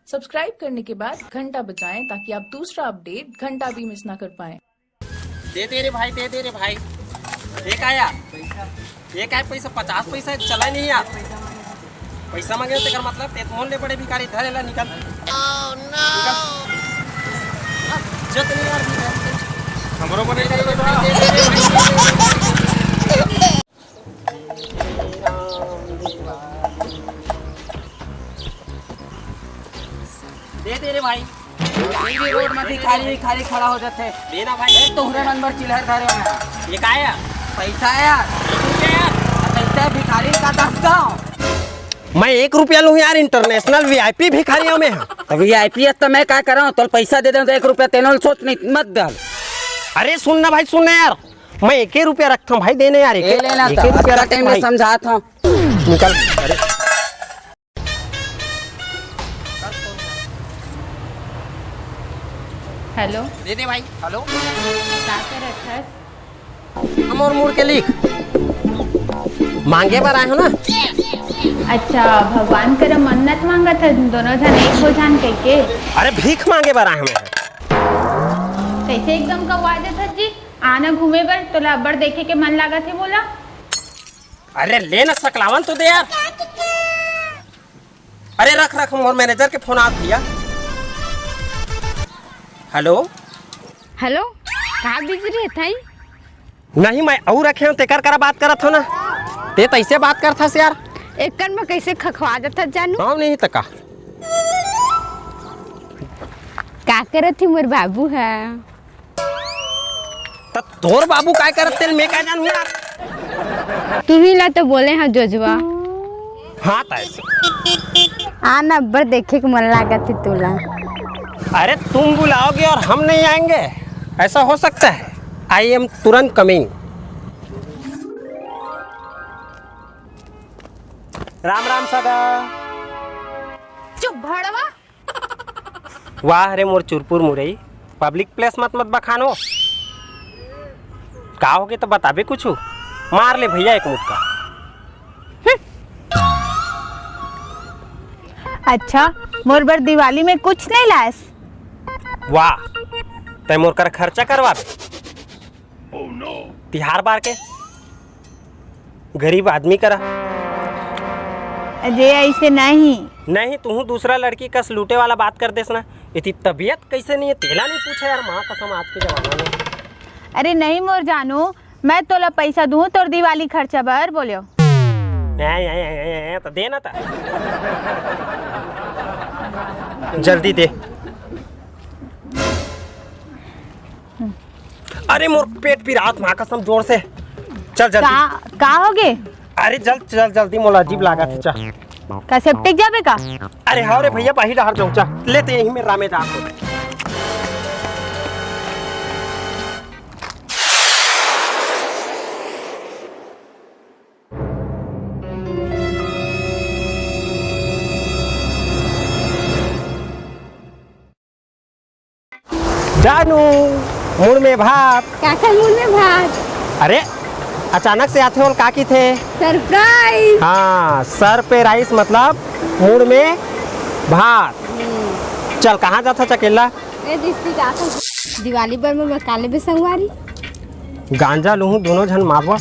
Subscribe करने के बाद घंटा बजाएं ताकि आप दूसरा अपडेट घंटा भी मिस ना कर पाएं। दे दे रे भाई, दे दे रे भाई। एक आया एक आया पैसा 50 पैसा चला नहीं यार। पैसा मांगे तेकर मतलब ते मोन ले बड़े भिखारी धरेला निकल। ओह नो जतनी यार हमरो बने दे दे रे भाई। ये रोड में भिखारी खड़ा हो जाते। देना भाई। एक तो हुरे नंबर चिल्हर धरे में। ये का आया पैसा यार, पैसा भिखारी का 10 गाँव। मैं 1 रुपया लूँ यार। इंटरनेशनल वीआईपी भिखारियों में है। वीआईपी है तो मैं क्या कर रहा हूँ? तो पैसा दे दूँ तो 1 रुपया तेनों सोच नहीं मत डाल। अरे सुन ना भाई, सुन ना यार, मैं 1 रुपया रखता हूँ भाई, देने यार। एक लेना था, रुपया रखते मैं समझाता हूँ। निकल। अरे हेलो दे दे भाई। हेलो क्या कर रखा है? हम और मुड़ के लिख मांगे बार आए हो ना। अच्छा, भगवान कर मन्नत मांगा था दोनों जन एक हो जान कह के। अरे भीख मांगे बार आए हमें। कैसे एकदम कवाजे था जी आना घूमे बर तो लब्बड़ देखे के मन लगा थे बोला। अरे ले ना सकलावन तो दे यार। अरे रख रख, मोर मैनेजर के फोन आ दिया। हेलो हेलो कहाँ बिजी रहे थाई? नहीं, मैं और रखे हूँ तेकर करा बात करत हो ना। ते तैसे बात करता से यार। एक कन में कैसे खखवा जाता जानू? हाँ नहीं तका का करत थी मोर बाबू है। तो तोर बाबू काय करत तेल मैं क्या जानू यार। तू ही ला तो बोले हाँ जोजवा। हाँ तैसे आना अब्बर देखे के मन लगा थी तुला। अरे तुम बुलाओगे और हम नहीं आएंगे, ऐसा हो सकता है? आई एम तुरंत कमिंग। राम राम सदा। चुप भड़वा। वाह रे मोर चुरपुर मुरई, पब्लिक प्लेस मत बखानो। का होगे तो बताबे कुछ। मार ले भैया एक मुक्का। अच्छा, मोर बर दिवाली में कुछ नहीं लास? वाह, तै मोर कर खर्चा करवा दे। तिहार बार के गरीब आदमी करा। अजय ऐसे नहीं तू दूसरा लड़की कस लूटे वाला बात कर देस ना। इतनी तबीयत कैसे नहीं है तेला नहीं पूछा यार। माँ कसम आज के जमाना में। अरे नहीं मोर जानू, मैं तोला पैसा दूँ तोर दिवाली खर्चा बर बोलियो। तो देना था जल्दी दे। अरे मोर पेट पिरात माँ कसम जोर से। चल जल्दी। का होगे? अरे चल जल्दी, मोला अजीब लागा था। चल का सेप्टिक जाबे का? अरे हाँ रे भैया, बाही डाल जाऊँ। चल लेते यहीं में रामे जा। जानू मुड़ में भात। काका मुड़ में भात? अरे अचानक से आते हो का की थे? सरप्राइज। हाँ, सर पे राइस मतलब मुड़ में भात। चल कहाँ जाता चकेला? दिवाली पर मैं काले पे संगवारी गांजा लूँ, दोनों जन मारवा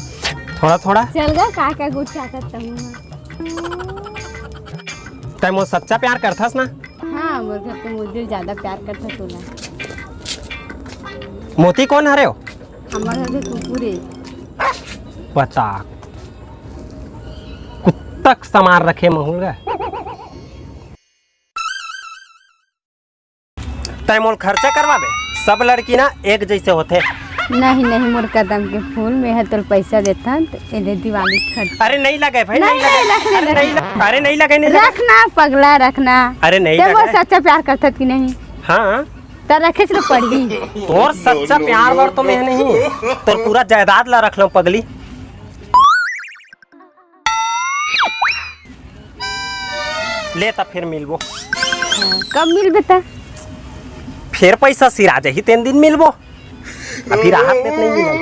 थोड़ा थोड़ा। चल गा काका गुट चाहता हूँ। तै मोर सच्चा प्यार करथस ना? हाँ, मोर घर तो मुझे ज्यादा प्यार करता तोला। मोती कौन हरे हो? हमारे घर कुकुरे। बचा कुत्तक समार रखे महूंगा। तै मोल खर्चा करवाबे। सब लड़की ना एक जैसे होते। नहीं मोर कदम के फूल में है तो पैसा देता तो इन्हें दिवाली खर्च। अरे नहीं लगे भाई, नहीं लगे। अरे नहीं लगे। रखना पगला रखना। अरे नहीं वो सच्चा प्यार करता कि नहीं? हाँ तो रखे तो पड़ी। और सच्चा प्यार वर तो मैं नहीं, तो पूरा जायदाद ला रख लो पगली। ले ता फिर मिलबो। कब मिल बेटा? फिर पैसा सिरा जाही 3 दिन मिलबो। अभी राहत नहीं मिला।